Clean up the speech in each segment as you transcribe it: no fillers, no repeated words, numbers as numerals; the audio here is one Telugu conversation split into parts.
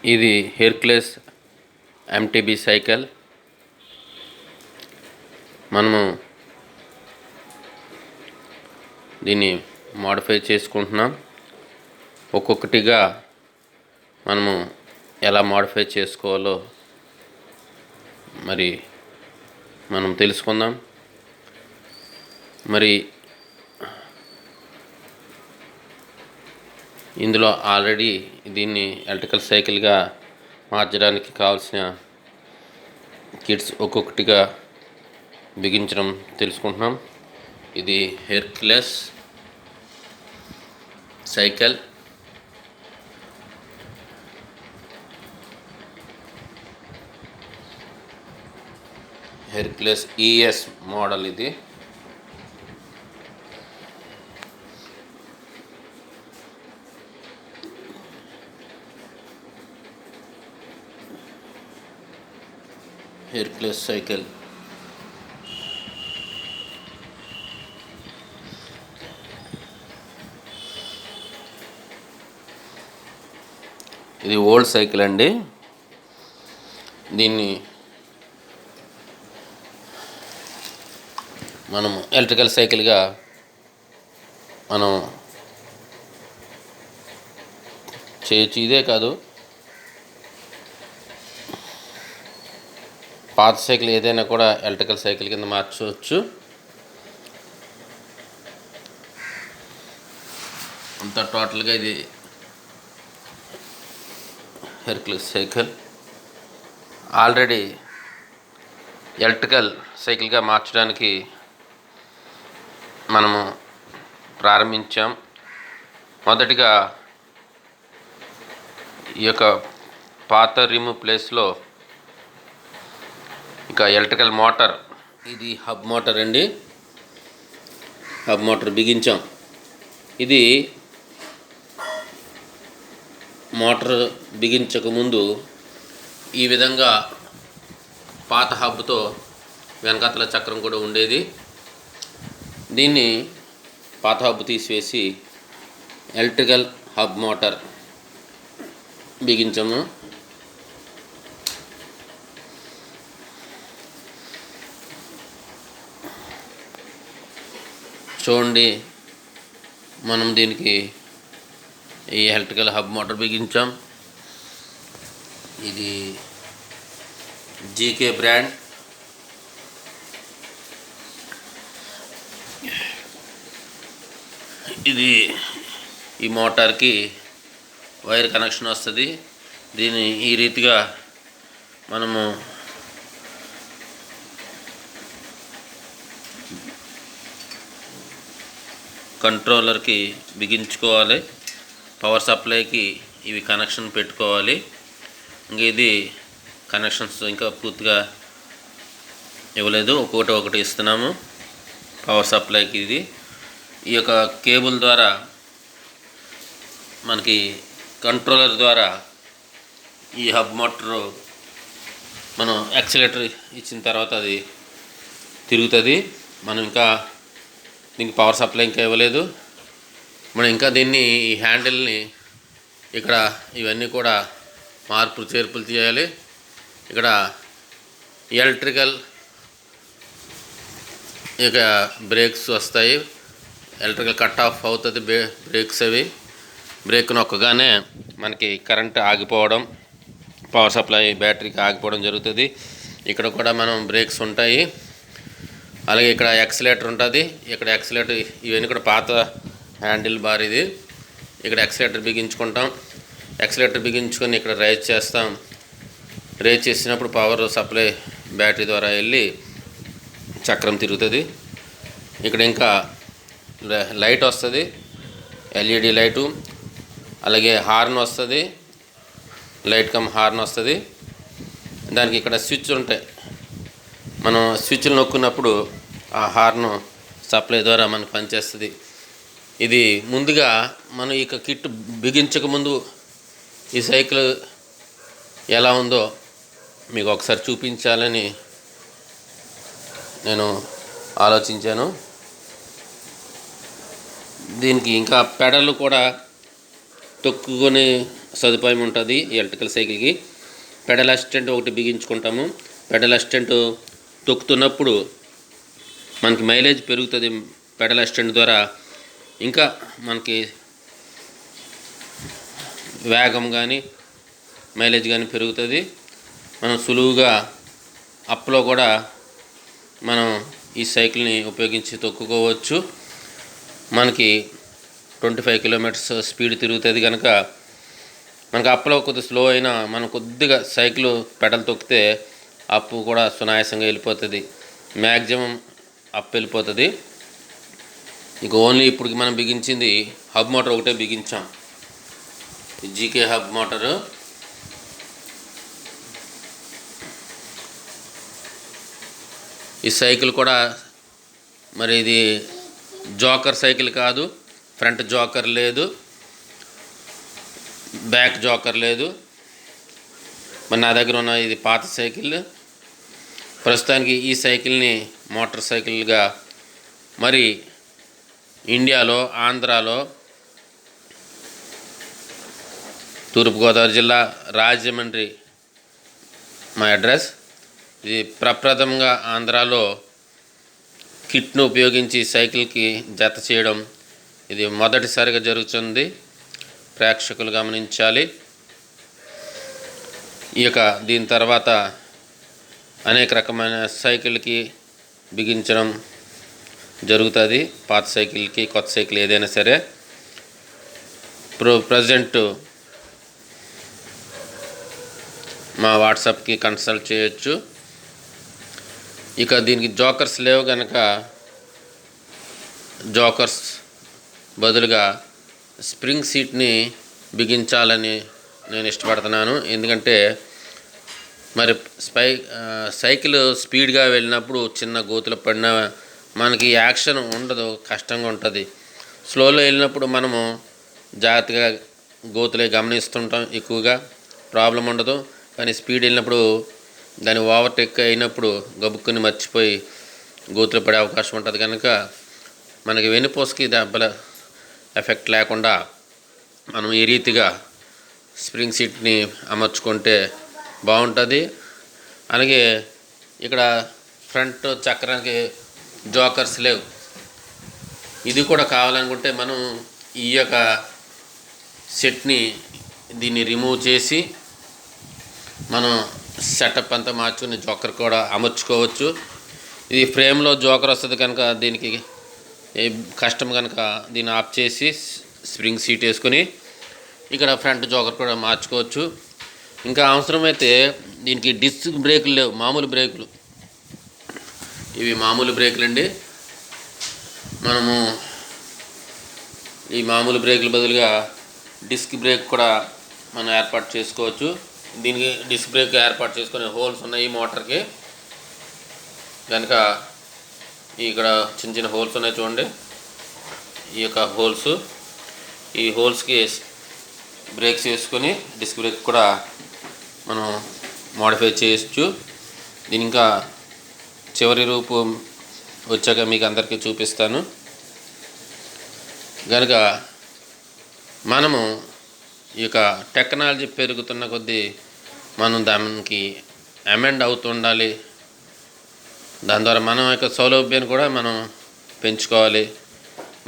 ఇది హెర్క్యులస్ ఎంటీబీ సైకిల్. మనము దీన్ని మోడిఫై చేసుకుంటున్నాం. ఒక్కొక్కటిగా మనము ఎలా మోడిఫై చేసుకోవాలో మరి మనం తెలుసుకుందాం. మరి ఇందులో ఆల్రెడీ దీన్ని ఎలక్ట్రికల్ సైకిల్గా మార్చడానికి కావాల్సిన కిట్స్ ఒక్కొక్కటిగా బిగించడం తెలుసుకుంటున్నాం. ఇది Hercules cycle. Hercules ES model ఇది. హెర్క్యులస్ సైకిల్ ఇది ఓల్డ్ సైకిల్ అండి. దీన్ని మనం ఎలక్ట్రికల్ సైకిల్గా మనం చేయొచ్చు. ఇదే కాదు, పాత సైకిల్ ఏదైనా కూడా ఎలక్ట్రికల్ సైకిల్ కింద మార్చవచ్చు. అంత టోటల్గా ఇది హెర్క్యులస్ సైకిల్. ఆల్రెడీ ఎలక్ట్రికల్ సైకిల్గా మార్చడానికి మనము ప్రారంభించాం. మొదటిగా ఈ యొక్క పాత రిమ్ ప్లేస్లో ఇక ఎలక్ట్రికల్ మోటార్, ఇది హబ్ మోటార్ అండి. హబ్ మోటార్ బిగించాం. ఇది మోటార్ బిగించకముందు ఈ విధంగా పాత హబ్తో వెనకాతల చక్రం కూడా ఉండేది. దీన్ని పాత హబ్ తీసివేసి ఎలక్ట్రికల్ హబ్ మోటార్ బిగించాము. చూడండి, మనం దీనికి ఈ ఎలక్ట్రికల్ హబ్ మోటార్ బిగించాం. ఇది జీకే బ్రాండ్. ఇది ఈ మోటార్కి వైర్ కనెక్షన్ వస్తుంది. దీన్ని ఈ రీతిగా మనము కంట్రోలర్కి బిగించుకోవాలి. పవర్ సప్లైకి ఇవి కనెక్షన్ పెట్టుకోవాలి. ఇంక ఇది కనెక్షన్స్ ఇంకా పూర్తిగా ఇవ్వలేదు, ఒకటి ఇస్తున్నాము పవర్ సప్లైకి. ఇది ఈ యొక్క కేబుల్ ద్వారా మనకి కంట్రోలర్ ద్వారా ఈ హబ్ మోటారు మనం యాక్సిలేటర్ ఇచ్చిన తర్వాత అది తిరుగుతుంది. మనం ఇంకా దీనికి పవర్ సప్లై ఇంకా ఇవ్వలేదు. మనం ఇంకా దీన్ని ఈ హ్యాండిల్ని ఇక్కడ ఇవన్నీ కూడా మార్పులు చేర్పులు చేయాలి. ఇక్కడ ఎలక్ట్రికల్ ఇక బ్రేక్స్ వస్తాయి. ఎలక్ట్రికల్ కట్ ఆఫ్ అవుతుంది బ్రేక్స్. అవి బ్రేక్ నొక్కగానే మనకి కరెంట్ ఆగిపోవడం, పవర్ సప్లై బ్యాటరీకి ఆగిపోవడం జరుగుతుంది. ఇక్కడ కూడా మనం బ్రేక్స్ ఉంటాయి. అలాగే ఇక్కడ యాక్సిలేటర్ ఉంటుంది. ఇక్కడ యాక్సిలేటర్ ఇవన్నీ కూడా పాత హ్యాండిల్ బార్. ఇది ఇక్కడ యాక్సిలేటర్ బిగించుకుంటాం. యాక్సిలేటర్ బిగించుకొని ఇక్కడ రైజ్ చేస్తాం. రైజ్ చేసినప్పుడు పవర్ సప్లై బ్యాటరీ ద్వారా వెళ్ళి చక్రం తిరుగుతుంది. ఇక్కడ ఇంకా లైట్ వస్తుంది, ఎల్ఈడి లైటు. అలాగే హార్న్ వస్తుంది, లైట్ కమ్ హార్న్ వస్తుంది. దానికి ఇక్కడ స్విచ్ ఉంటాయి. మనం స్విచ్లు నొక్కినప్పుడు ఆ హార్న్ సప్లై ద్వారా మనకు పనిచేస్తుంది. ఇది ముందుగా మనం ఇక కిట్ బిగించకముందు ఈ సైకిల్ ఎలా ఉందో మీకు ఒకసారి చూపించాలని నేను ఆలోచించాను. దీనికి ఇంకా పెడలు కూడా తొక్కుకునే సదుపాయం ఉంటుంది ఈ ఎలక్ట్రికల్ సైకిల్కి. పెడల్ అసిస్టెంట్ ఒకటి బిగించుకుంటాము. పెడల్ అసిస్టెంట్ తొక్కుతున్నప్పుడు మనకి మైలేజ్ పెరుగుతుంది. పెడల్ అసిస్టెంట్ ద్వారా ఇంకా మనకి వేగం కానీ మైలేజ్ కానీ పెరుగుతుంది. మనం సులువుగా అప్లో కూడా మనం ఈ సైకిల్ని ఉపయోగించి తొక్కుకోవచ్చు. మనకి 25 కిలోమీటర్స్ స్పీడ్ తిరుగుతుంది కనుక మనకు అప్లో కొద్దిగా స్లో అయినా మనం కొద్దిగా సైకిల్ పెడల్ తొక్కితే అప్పు కూడా సునాయాసంగా వెళ్ళిపోతుంది. మ్యాక్సిమం అప్ వెళ్ళిపోతుంది. ఇక ఓన్లీ ఇప్పుడు మనం బిగించింది హబ్ మోటార్ ఒకటే బిగించాం. GK hub motor. ఈ సైకిల్ కూడా మరి ఇది జోకర్ సైకిల్ కాదు. ఫ్రంట్ జోకర్ లేదు, బ్యాక్ జోకర్ లేదు. మరి నా దగ్గర ఉన్న ఇది పాత సైకిల్. ప్రస్తుతానికి ఈ సైకిల్ని మోటార్ సైకిల్గా మరి ఇండియాలో ఆంధ్రాలో తూర్పుగోదావరి జిల్లా రాజమండ్రి మా అడ్రస్. ఇది ప్రప్రథమంగా ఆంధ్రాలో కిట్ను ఉపయోగించి సైకిల్కి జత చేయడం ఇది మొదటిసారిగా జరుగుతుంది. ప్రేక్షకులు గమనించాలి. దీని తర్వాత అనేక రకమైన సైకిల్కి బిగించడం జరుగుతుంది. పాత సైకిల్కి కొత్త సైకిల్ ఏదైనా సరే. ప్రజెంట్ మా వాట్సాప్కి కన్సల్ట్ చేయొచ్చు. దీనికి జోకర్స్ లేవు కనుక జోకర్స్ బదులుగా స్ప్రింగ్ సీట్ని బిగించాలని నేను ఇష్టపడుతున్నాను. ఎందుకంటే మరి సైకిల్ స్పీడ్గా వెళ్ళినప్పుడు చిన్న గోతులు పడిన మనకి యాక్షన్ ఉండదు, కష్టంగా ఉంటుంది. స్లోలో వెళ్ళినప్పుడు మనము జాగ్రత్తగా గోతులే గమనిస్తుంటాం, ఎక్కువగా ప్రాబ్లం ఉండదు. కానీ స్పీడ్ వెళ్ళినప్పుడు దాని ఓవర్టేక్ అయినప్పుడు గబుక్కుని మర్చిపోయి గోతులు పడే అవకాశం ఉంటుంది. కనుక మనకి వెన్నుపూసకి దెబ్బల ఎఫెక్ట్ లేకుండా మనం ఈ రీతిగా స్ప్రింగ్ సీట్ని అమర్చుకుంటే బాగుంటుంది. అలాగే ఇక్కడ ఫ్రంట్ చక్రానికి జోకర్స్ లేవు. ఇది కూడా కావాలనుకుంటే మనం ఈ యొక్క సెట్ని దీన్ని రిమూవ్ చేసి మనం సెటప్ అంతా మార్చుకుని జోకర్ కూడా అమర్చుకోవచ్చు. ఇది ఫ్రేమ్లో జోకర్ వస్తుంది కనుక దీనికి కష్టం కనుక దీన్ని ఆఫ్ చేసి స్ప్రింగ్ సీట్ వేసుకొని ఇక్కడ ఫ్రంట్ జోకర్ కూడా మార్చుకోవచ్చు. ఇంకా అవసరమైతే దీనికి డిస్క్ బ్రేకులు లేవు, మామూలు బ్రేకులు. ఇవి మామూలు బ్రేకులు అండి. మనము ఈ మామూలు బ్రేకుల బదులుగా డిస్క్ బ్రేక్ కూడా మనం ఏర్పాటు చేసుకోవచ్చు. దీనికి డిస్క్ బ్రేక్ ఏర్పాటు చేసుకునే హోల్స్ ఉన్నాయి మోటార్కి కనుక ఇక్కడ చిన్న చిన్న హోల్స్ ఉన్నాయి చూడండి. ఈ యొక్క హోల్స్, ఈ హోల్స్కి బ్రేక్స్ వేసుకొని డిస్క్ బ్రేక్ కూడా మనం మోడిఫై చేయొచ్చు. దీని ఇంకా చివరి రూపం వచ్చాక మీకు అందరికీ చూపిస్తాను. కనుక మనము ఈ యొక్క టెక్నాలజీ పెరుగుతున్న కొద్దీ మనం దానికి అమెండ్ అవుతుండాలి. దాని ద్వారా మనం యొక్క సౌలభ్యాన్ని కూడా మనం పెంచుకోవాలి.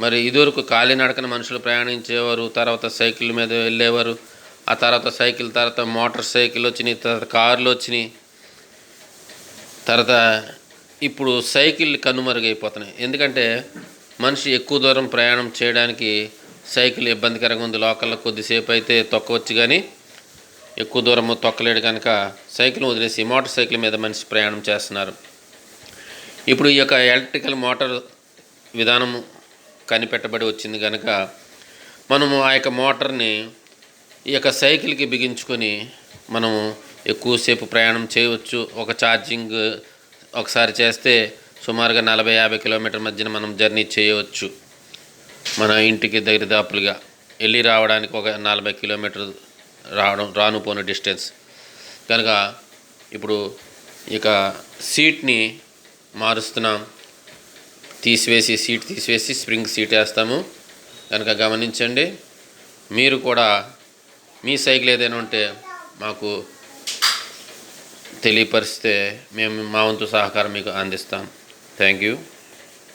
మరి ఇదివరకు కాలినడకన మనుషులు ప్రయాణించేవారు, తర్వాత సైకిల్ మీద వెళ్ళేవారు. ఆ తర్వాత సైకిల్ తర్వాత మోటార్ సైకిల్ వచ్చినాయి, తర్వాత కార్లు వచ్చినాయి, తర్వాత ఇప్పుడు సైకిల్ కనుమరుగైపోతున్నాయి. ఎందుకంటే మనిషి ఎక్కువ దూరం ప్రయాణం చేయడానికి సైకిల్ ఇబ్బందికరంగా ఉంది. లోకల్లో కొద్దిసేపు అయితే తొక్కవచ్చు, కానీ ఎక్కువ దూరం తొక్కలేడు కనుక సైకిల్ వదిలేసి మోటార్ సైకిల్ మీద మనిషి ప్రయాణం చేస్తున్నారు. ఇప్పుడు ఈ యొక్క ఎలక్ట్రికల్ మోటార్ విధానం కనిపెట్టబడి వచ్చింది కనుక మనము ఆ యొక్క మోటార్ని ఈ యొక్క సైకిల్కి బిగించుకొని మనము ఎక్కువసేపు ప్రయాణం చేయవచ్చు. ఒక ఛార్జింగ్ ఒకసారి చేస్తే సుమారుగా 40-50 కిలోమీటర్ మధ్యన మనం జర్నీ చేయవచ్చు. మన ఇంటికి దగ్గర దాపులుగా వెళ్ళి రావడానికి ఒక 40 కిలోమీటర్ రాను పోను డిస్టెన్స్. కనుక ఇప్పుడు ఇక సీట్ని మారుస్తున్నాం. సీట్ తీసివేసి స్ప్రింగ్ సీట్ వేస్తాము. కనుక గమనించండి. మీరు కూడా మీ సైకిల్ ఏదైనా ఉంటే మాకు తెలియపరిస్తే మేము మా వంతు సహకారం మీకు అందిస్తాం. Thank you.